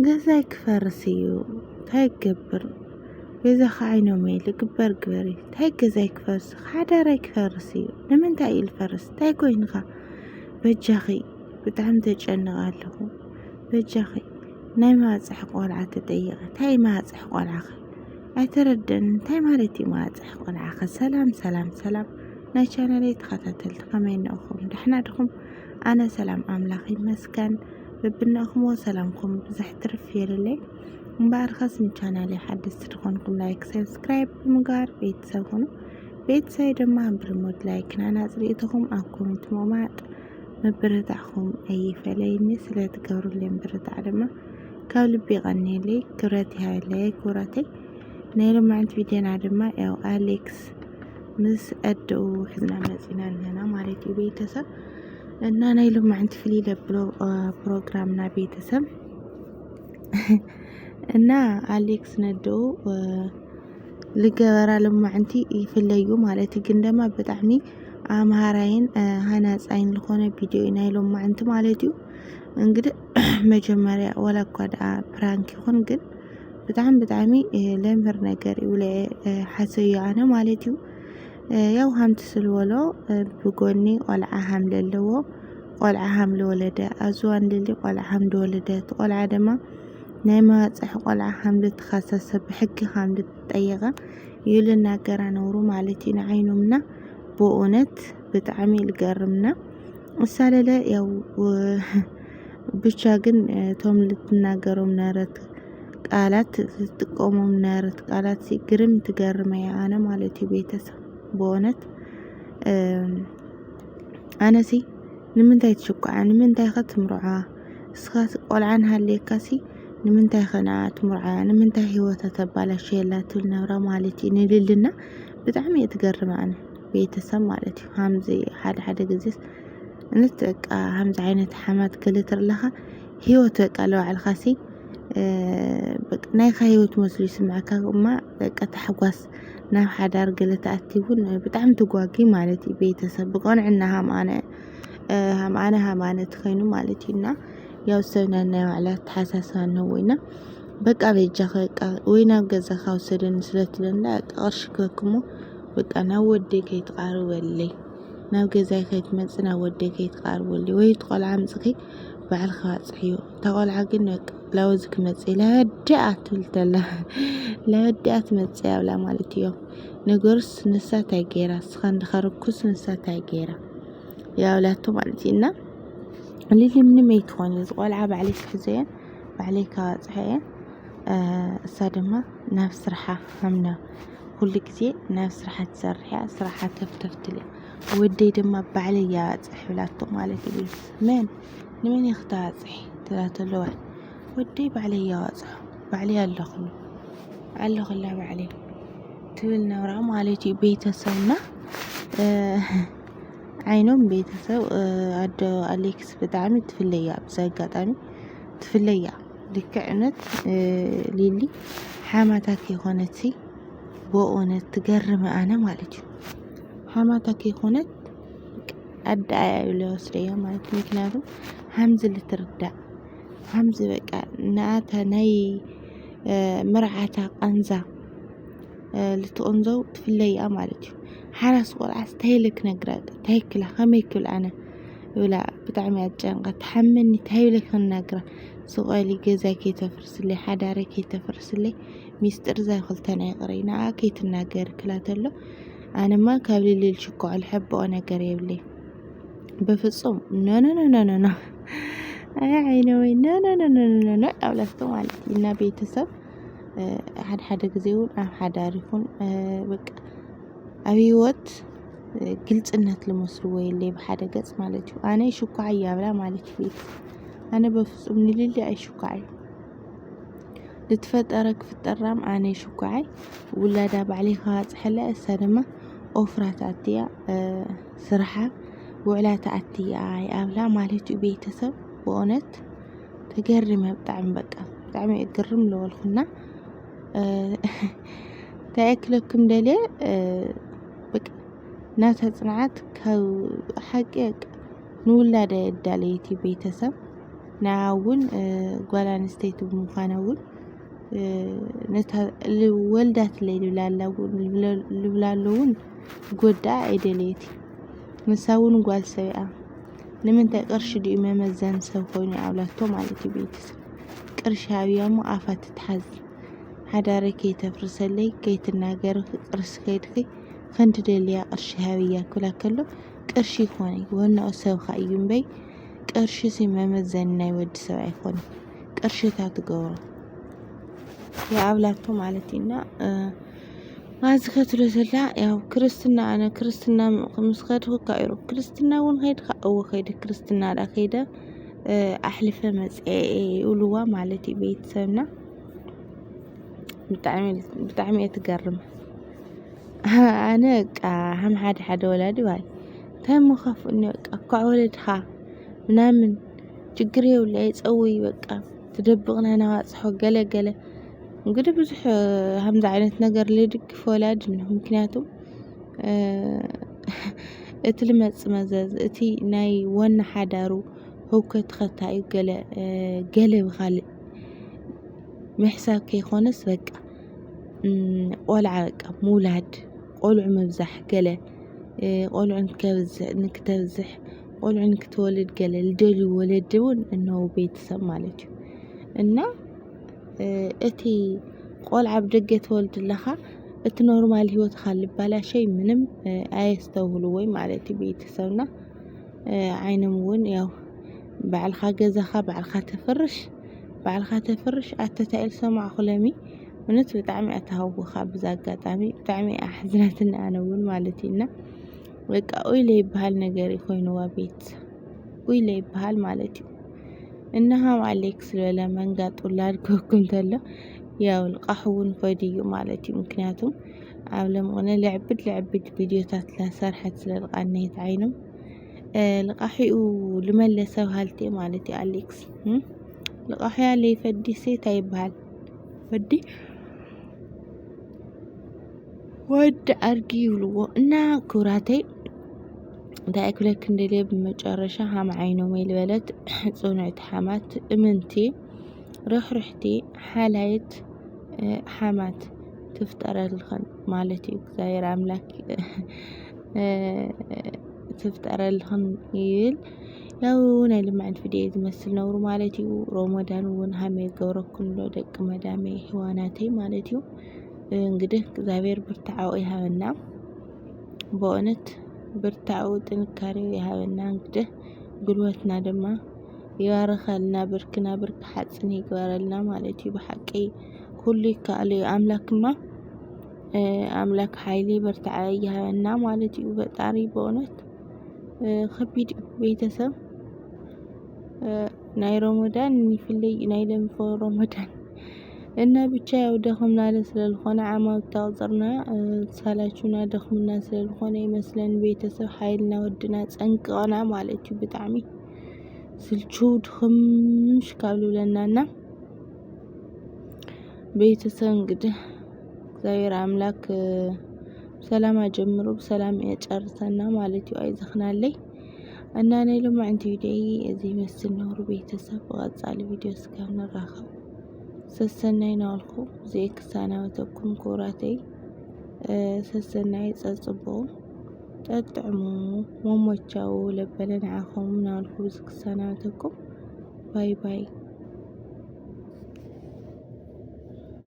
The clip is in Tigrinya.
ገዛይ ክፈርስ እዩ እንታይ ክገብር በዛ ኸዓይኖም ልግበር ግበሪ እንታይ ገዛይ ክፈርስ ሓዳራይ ክፈርስ እዩ ንምንታይ እዩ ዝፈርስ እንታይ ኮይንኻ በጃኺ ብጣዕሚ ተጨንቐ ኣለኹ በጃኺ ናይ ማዕፅሕ ቆልዓ ተጠይቐ እንታይ ማዕፅሕ ቆልዓኸ ኣይተረድእን እንታይ ማለት እዩ ማዕፅሕ ቆልዓኸ ሰላም ሰላም ሰላም ናይ ቻናለይ ተኸታተልቲ ከመይ ኢኹም ደሕና ዲኹም ኣነ ሰላም ኣምላኽ ይመስገን በብናኹም ሰላምኩም ብዙሕ ትርፍ ይበለለይ እምበኣር ኸስ ንቻናለይ ሓደስቲ ድኾንኩም ላይክ ሰብስክራይብ ብምግባር ቤተሰብ ሁኑ ቤተሰብ ድማ ብሪሞት ላይክ ናናፅሪእትኹም ኣብ ኮሜንት ምቕማጥ መበረታዕኹም ኣይፈለይኒ ስለትገብሩለይ ምብርታዕ ድማ ካብ ልቢ ይቐኒየለይ ክብረት ይሃበለይ ክብረተይ ናይ ሎማዓንቲ ቪድዮና ድማ ያው ኣሌክስ ምስ ኣደኡ ሕዝና መፂና ኣለና ማለት እዩ ቤተሰብ እና ናይ ሎማዓንቲ ፍልይ ለብሎ ፕሮግራምና ቤተሰብ እና ኣሌክስ ነደኡ ልገበራ ሎማዓንቲ ይፍለዩ ማለት ግን ድማ ብጣዕሚ ኣምሃራይን ሃናፃይን ዝኾነ ቪድዮ ናይ ሎማዓንቲ ማለት እዩ እንግዲህ መጀመሪያ ወላ እኳ ደኣ ፕራንክ ይኹን ግን ብጣዕሚ ለምህር ነገር እዩ ሓሰዩ ኣነ ማለት እዩ ያው ሃምቲ ስልወሎ ብጎኒ ቆልዓ ሃምለ ኣለዎ ቆልዓ ሃምለ ወለደ ኣዝዋን ልሊ ቆልዓ ሃምለ ወለደ ቆልዓ ድማ ናይ ማዕፅሕ ቆልዓ ሃምለ ተኸሰሰ ብሕጊ ሃምለ ተጠየቐ ይብል ናገራ ነውሩ ማለት እዩ ንዓይኖምና በእውነት ብጣዕሚ ልገርምና እሳለለ ያው ብቻ ግን ቶም ልትናገሮም ነረት ቃላት ልትጥቀሞም ነረት ቃላት ግርም ትገርመያ ኣነ ማለት እዩ ቤተሰብ በእውነት ኣነሲ ንምንታይ ትሽኩዓ ንምንታይ ኸትምርዓ እስኻስ ቆልዓን ሃልየካሲ ንምንታይ ኸና ትምርዓ ንምንታይ ህይወታ ተባላሽየላ ትብል ነብራ ማለት እዩ ንልልና ብጣዕሚ እየ ትገርም ኣነ ቤተሰብ ማለት እዩ ሃምዚ ሓደ ግዜስ ንትበቃ ሃምዚ ዓይነት ሓማት ክልትርለኻ ህይወት በቃ ለባዕልኻሲ ናይኻ ህይወት መስሉ ይስምዓካ እማ በቃ ተሓጓስ ናብ ሓዳር ገለ ተኣትውን ብጣዕሚ ትጓጊ ማለት እዩ ቤተሰብ ብቆንዕና ሃምኣነ ትኸይኑ ማለት እዩና ያው ሰብና ናይ ባዕላ ተሓሳስባ ኣለዎና በቃ በጃኸ በቃ ወይ ናብ ገዛኻ ውሰደኒ ስለትለና ቅርሺ ክበክሞ በቃ ናብ ወደይ ከይትቃርበለይ ናብ ገዛይ ከይትመፅእ ናብ ወደይ ከይትቃርበለይ ወይ ትቆልዓ ምፅኺ ባዕልኻ ዋፅሕዮ ተቆልዓ ግን ላወዚ ክመፅእ ለወዲኣ ትብል ተላ ለወዲኣ ትመፅእ ያብላ ማለት እዮም ነገርስ ንሳ እንታይ ገይራ እስኻ እንድኸርኩስ ንሳ እንታይ ገይራ ያብላቶ ማለት እዩና ልሊ ምንም ኣይትኾን እዩ ቆልዓ ባዕለይ ክሕዘየን ባዕለይ ካዋፅሐየን እሳ ድማ ናብ ስርሓ ሃምና ኩሉ ግዜ ናብ ስርሓ ትሰርሕ እያ ስርሓ ተፍተፍትል ወደይ ድማ ባዕለይ ያዋፅሕ ብላቶ ማለት እዩ መን ንመን ይኽተዋፅሒ ትላተለዋ ወደይ ባዕለይ ያዋፅሕ ባዕለይ ኣለኹላ ባዕለይ ትብል ነብራ ማለት እዩ ቤተሰብና ዓይኖም ቤተሰብ ኣዶ ኣሌክስ ብጣዕሚ ትፍለያ ብዘጋጣሚ ትፍለያ ልክዕነት ሊሊ ሓማታክ የኾነትሲ በእውነት ትገርም ኣነ ማለት እዩ ሓማታክ የኾነት ኣዳያ ኢሉ ወስደያ ማለት ምክንያቱም ሃምዚ ልትርዳእ ሃምዚ በቃ ንኣታ ናይ መርዓታ ቃንዛ ልትቆንዘው ትፍለያ ማለት እዩ ሓራስ ቆልዓስ ታይልክ ነግራት ታይክላ ከመይ ክብል ኣነ ብላ ብጣዕሚ ኣጨንቃ ተሓመኒ ታይልክ ነግራ ስቆሊ ገዛይ ከይተፍርስለይ ሓዳረይ ከይተፍርስለይ ሚስጥር ዘይክልተና ይቕረይና ከይትናገር ክላተሎ ኣነማ ካብ ልልል ሽኮዕ ልሕብኦ ነገር የብለይ በፍጹም ኖ ዓይነወይ ኖ ኣብላስቶ ማለት እና ቤተሰብ ሓደ ጊዜ እውን ኣብ ሓዳር ይኹን በቃ ኣብ ህይወት ግልጽነት ልመስልዎ የለይ ብሓደ ገጽ ማለት እዩ ኣነ ሽኳዕ እያብላ ማለት እዩ ኣነ በፍጹም ንልሊ ኣይሽኳዕ ልትፈጠረ ክፍጠራም ኣነ ሽኳዕ ውላዳ ባዕለይ ካዋፅሐላ እሳ ድማ ኦፍራት ኣትያ ስርሓ ውዕላት ኣትያ ኣብላ ማለት እዩ ቤተሰብ በእውነት ተገሪመ ብጣዕሚ በቃ ብጣዕሚ እግርም ለወልኩና ተኣክለኩም ደለ በቃ ናተጽናዓት ካብ ሓቂ ንውላዳ የዳለይቲ ቤተሰብ ናውን ጓል ኣንስተይቲ ብምዃና እውን ነታ ወልዳት ልብላሉ እውን ጎዳእ ኣይደልየት ንሳ እውን ጓል ሰብ እያ ንምንታይ ቅርሺ ድዩ መመዘን ሰብ ኮይኑ ይኣብላቶ ማለት እዩ ቤተሰብ ቅርሺ ሃብያ እሞ ኣፋ ትትሓዝ ሓዳረይ ከይተፍርሰለይ ከይትናገር ቅርሲ ከይድኺ ከንትደልያ ቅርሺ ሃብያ ክብላ ከሎ ቅርሺ ይኾነይ ወናኡ ሰብኻ እዩ እምበይ ቅርሺ መመዘኒ ናይ ወዲ ሰብ ኣይኮነን ቅርሽታት ትገብሮ የኣብላቶ ማለት ኢና ማዚ ከትሎ ዘላ ያው ክርስትና ኣነ ክርስትና ምስ ከድኩ ካይሩ ክርስትና እውን ከይድካ ከይደ ክርስትና ዳ ከይደ ኣሕሊፈ መፅአ ይብልዋ ማለት እዩ ቤተሰብና ብጣዕሚ እየ ትገርም ኣነ በቃ ሃም ሓደ ወላዲ ባይ እንታይ መኻፍእኒ በቃ እኳዕ ወለድኻ ምናምን ችግር የብሉ ኣይፀውይ በቃ ትደብቕና ናዋፅሖ ገለገለ እንግዲህ ብዙሕ ከምዚ ዓይነት ነገር ልድግፍ ወላዲ ነው ምክንያቱም እቲ ልመጽ መዘዝ እቲ ናይ ወና ሓዳሩ ህውከት ተኸታዩ ገለ ብኻልእ ምሕሳብ ከይኾነስ በቃ ቆልዓ በቃ ምውላድ ቆልዑ ምብዛሕ ገለ ቆልዑ ንክተብዝሕ ቆልዑ ንክትወልድ ገለ ልደልዩ ወለዲ እውን እነሆ ቤተሰብ ማለት እዩ እና እቲ ቆልዓ ብደገ ትወልድ ለኻ እቲ ኖርማል ህይወትካ ልባላሸይ ምንም ኣየስተውህልዎይ ማለት እዩ ቤተሰብና ዓይኖም እውን ያው ባዕልኻ ገዛኻ ባዕልኻ ተፍርሽ ኣተታኢል ሰማዕኹ ለሚ እውነት ብጣዕሚ ኣተሃውኻ ብዛ ኣጋጣሚ ብጣዕሚ ኣሕዝነትን ኣነ እውን ማለት እዩና በቃ ኦይለ ይበሃል ነገር ኮይኑዋ ቤተሰብ ኦይለ ይበሃል ማለት እዩ እናሃም ኣሌክስ ዝበለ መንጋጥ ውላድ ክህኩም ተሎ ያው ልቃሕ እውን ፈድዩ ማለት እዩ ምክንያቱም ኣብ ለምቕነ ልዕብድ ቪድዮታት ላሰርሐት ስለልቃነየት ዓይኖም ልቃሒኡ ልመለሰ ባሃልቲ ማለት እዩ ኣሌክስ ልቃሕያ ለይፈዲ ሴት ኣይበሃል ወዲ ኣርጊ ይብልዎ እና ኩራተይ እንታይ ክብለክ እንደልየ ብመጨረሻ ሃም ዓይኖም ልበለት ጽኑዕቲ ሓማት እምንቲ ርሕርሕቲ ሓላይት ሓማት ትፍጠረልኸን ማለት እዩ እግዚአብሔር ኣምላክ ትፍጠረልኸን ይብል ያው ናይ ልማዕን ቪድዮ ዝመስል ነብሩ ማለት እዩ ሮመዳን እውን ሃመይ ገብረኩን ሎ ደቂ መዳሜ ህዋናተይ ማለት እዩ እንግዲህ እግዚአብሔር ብርታዓው ይሃበና በእውነት ብርታዓው ጥንካሬው ይሃበና እንግዲህ ጉልበትና ድማ ይባረኸልና ብርክና ብርክ ሓጽን ይግበረልና ማለት እዩ ብሓቂ ኩሉ ይከኣል ኣምላክማ ኣምላክ ሓይሊ ብርታዕ ይሃበና ማለት እዩ ፈጣሪ በእውነት ከቢድ ቤተሰብ ናይ ሮመዳን ይፍለይ ናይ ለምፎ ሮመዳን እና ብቻ ያው ደኽምና ስለልኾነ ዓማውታ ቁፅርና ሳላችሁና ደኽምና ስለልኾነ ይመስለን ቤተሰብ ሓይልና ወድና ፀንቅቐና ማለት እዩ ብጣዕሚ ስልቹው ድኽምሽ ካብ ልብለናና ቤተሰብ እንግዲህ እግዚአብሔር አምላክ ሰላም አጀምሮ በሰላም ያጨርሰና ማለት እዩ አይዘኽናለይ እና ናይ ልማዕንቲ ቪድዮ እዚህ መስል ነውሩ ቤተሰብ በቀጻሊ ቪድዮ እስከምንራኸብ ሰሰናይ ናልኩ ዘይክሳናወተኩም ኩራተይ ሰሰናይ ጸጽቦ ጠጥዕሙ ሞሞቻው ለበለን ዓኸም ናልኩ ዝክሳናወተኩም ባይ ባይ